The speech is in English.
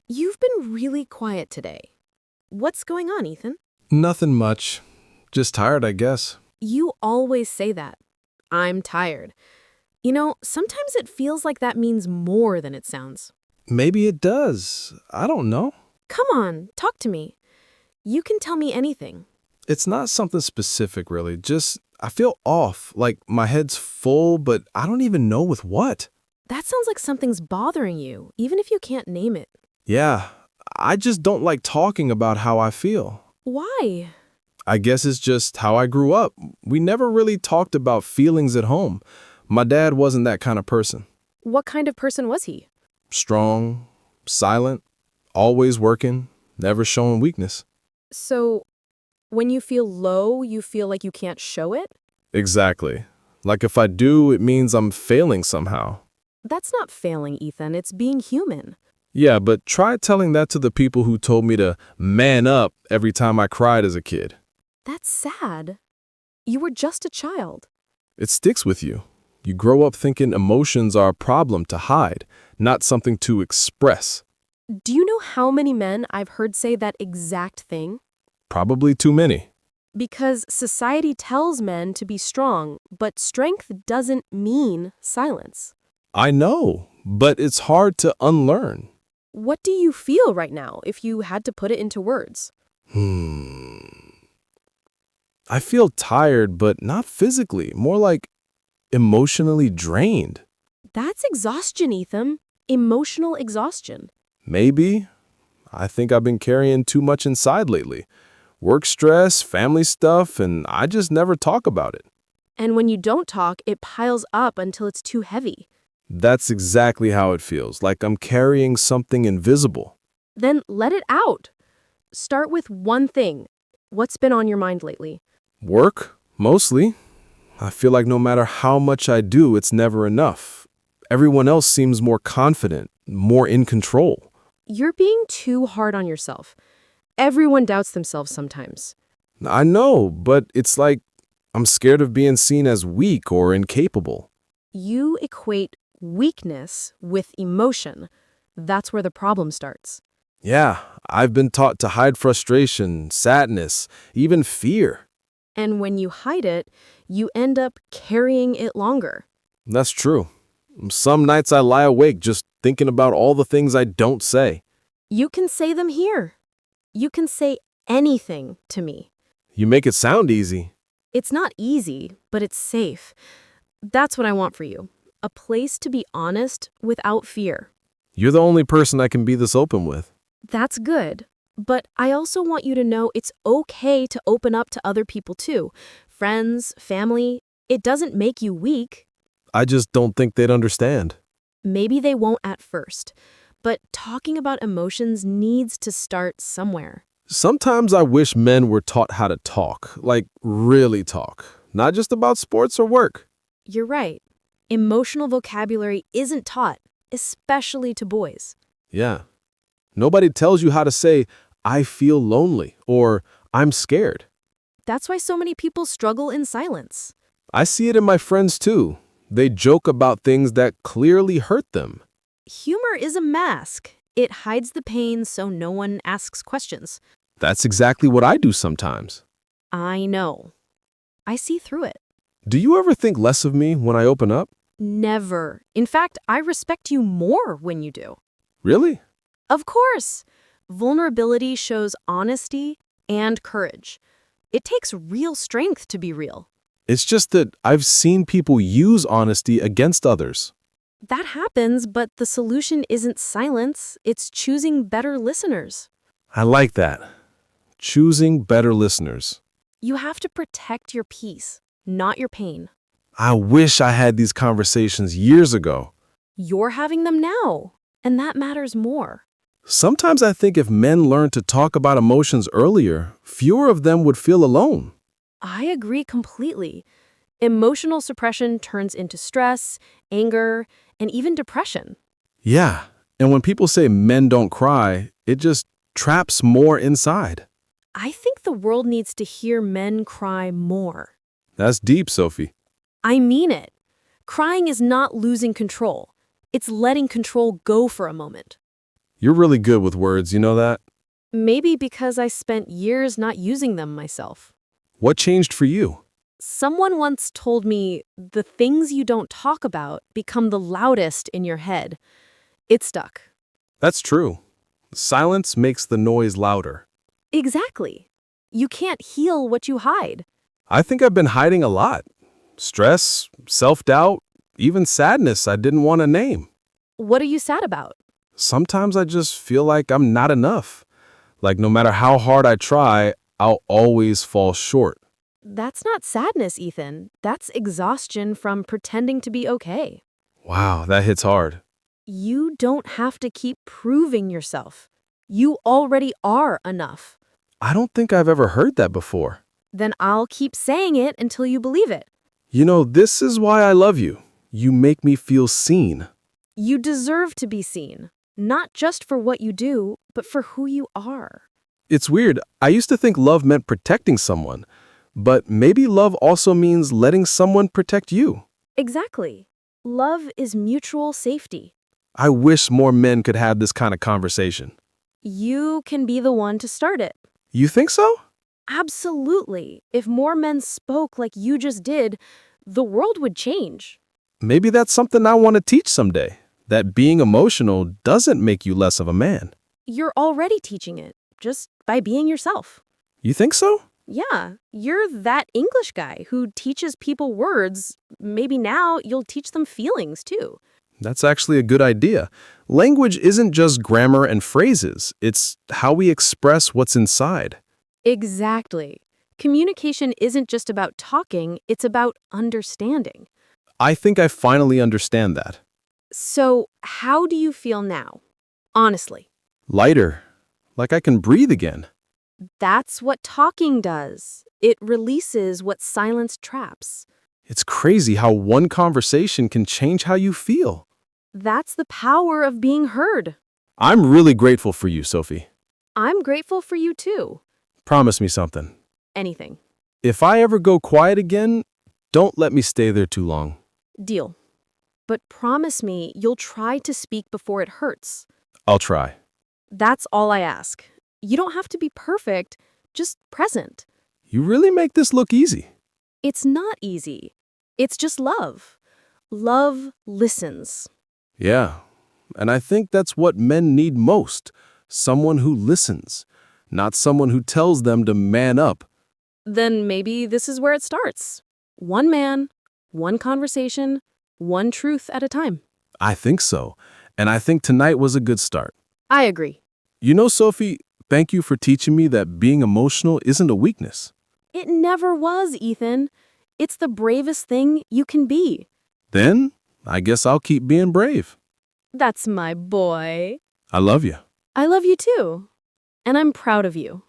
You've been really quiet today. What's going on, Ethan? Nothing much. Just tired, I guess. You always say that. I'm tired. Sometimes it feels like that means more than it sounds. Maybe it does. I don't know. Come on, talk to me. You can tell me anything. It's not something specific, really. Just, I feel off. Like my head's full, but I don't even know with what. That sounds like something's bothering you, even if you can't name it. Yeah, I just don't like talking about how I feel. Why? I guess it's just how I grew up. We never really talked about feelings at home. My dad wasn't that kind of person. What kind of person was he? Strong, silent, always working, never showing weakness. So, when you feel low, you feel like you can't show it? Exactly. Like if I do, it means I'm failing somehow. That's not failing, Ethan. It's being human. Yeah, but try telling that to the people who told me to man up every time I cried as a kid. That's sad. You were just a child. It sticks with you. You grow up thinking emotions are a problem to hide, not something to express. Do you know how many men I've heard say that exact thing? Probably too many. Because society tells men to be strong, but strength doesn't mean silence. I know, but it's hard to unlearn. What do you feel right now if you had to put it into words? I feel tired, but not physically, more like emotionally drained. That's exhaustion, Ethan. Emotional exhaustion. Maybe. I think I've been carrying too much inside lately. Work stress, family stuff, and I just never talk about it. And when you don't talk, it piles up until it's too heavy. That's exactly how it feels, like I'm carrying something invisible. Then let it out. Start with one thing. What's been on your mind lately? Work, mostly. I feel like no matter how much I do, it's never enough. Everyone else seems more confident, more in control. You're being too hard on yourself. Everyone doubts themselves sometimes. I know, but it's like I'm scared of being seen as weak or incapable. You equate weakness with emotion. That's where the problem starts. Yeah, I've been taught to hide frustration, sadness, even fear. And when you hide it, you end up carrying it longer. That's true. Some nights I lie awake just thinking about all the things I don't say. You can say them here. You can say anything to me. You make it sound easy. It's not easy, but it's safe. That's what I want for you. A place to be honest without fear. You're the only person I can be this open with. That's good. But I also want you to know it's okay to open up to other people too. Friends, family. It doesn't make you weak. I just don't think they'd understand. Maybe they won't at first. But talking about emotions needs to start somewhere. Sometimes I wish men were taught how to talk, like really talk, not just about sports or work. You're right. Emotional vocabulary isn't taught, especially to boys. Yeah. Nobody tells you how to say, I feel lonely, or I'm scared. That's why so many people struggle in silence. I see it in my friends too. They joke about things that clearly hurt them. Humor is a mask. It hides the pain so no one asks questions. That's exactly what I do sometimes. I know. I see through it. Do you ever think less of me when I open up? Never. In fact, I respect you more when you do. Really? Of course. Vulnerability shows honesty and courage. It takes real strength to be real. It's just that I've seen people use honesty against others. That happens, but the solution isn't silence. It's choosing better listeners. I like that. Choosing better listeners. You have to protect your peace, not your pain. I wish I had these conversations years ago. You're having them now, and that matters more. Sometimes I think if men learned to talk about emotions earlier, fewer of them would feel alone. I agree completely. Emotional suppression turns into stress, anger, and even depression. Yeah, and when people say men don't cry, it just traps more inside. I think the world needs to hear men cry more. That's deep, Sophie. I mean it. Crying is not losing control. It's letting control go for a moment. You're really good with words, you know that? Maybe because I spent years not using them myself. What changed for you? Someone once told me the things you don't talk about become the loudest in your head. It stuck. That's true. Silence makes the noise louder. Exactly. You can't heal what you hide. I think I've been hiding a lot. Stress, self-doubt, even sadness I didn't want to name. What are you sad about? Sometimes I just feel like I'm not enough. Like no matter how hard I try, I'll always fall short. That's not sadness, Ethan. That's exhaustion from pretending to be okay. Wow, that hits hard. You don't have to keep proving yourself. You already are enough. I don't think I've ever heard that before. Then I'll keep saying it until you believe it. You know, this is why I love you. You make me feel seen. You deserve to be seen, not just for what you do, but for who you are. It's weird. I used to think love meant protecting someone, but maybe love also means letting someone protect you. Exactly. Love is mutual safety. I wish more men could have this kind of conversation. You can be the one to start it. You think so? Absolutely. If more men spoke like you just did, the world would change. Maybe that's something I want to teach someday. That being emotional doesn't make you less of a man. You're already teaching it, just by being yourself. You think so? Yeah, you're that English guy who teaches people words. Maybe now you'll teach them feelings too. That's actually a good idea. Language isn't just grammar and phrases. It's how we express what's inside. Exactly. Communication isn't just about talking, it's about understanding. I think I finally understand that. So, how do you feel now? Honestly. Lighter. Like I can breathe again. That's what talking does. It releases what silence traps. It's crazy how one conversation can change how you feel. That's the power of being heard. I'm really grateful for you, Sophie. I'm grateful for you too. Promise me something. Anything. If I ever go quiet again, don't let me stay there too long. Deal. But promise me you'll try to speak before it hurts. I'll try. That's all I ask. You don't have to be perfect, just present. You really make this look easy. It's not easy. It's just love. Love listens. Yeah, and I think that's what men need most. Someone who listens, not someone who tells them to man up. Then maybe this is where it starts. One man, one conversation, one truth at a time. I think so, and I think tonight was a good start. I agree. You know, Sophie, thank you for teaching me that being emotional isn't a weakness. It never was, Ethan. It's the bravest thing you can be. Then, I guess I'll keep being brave. That's my boy. I love you. I love you too. And I'm proud of you.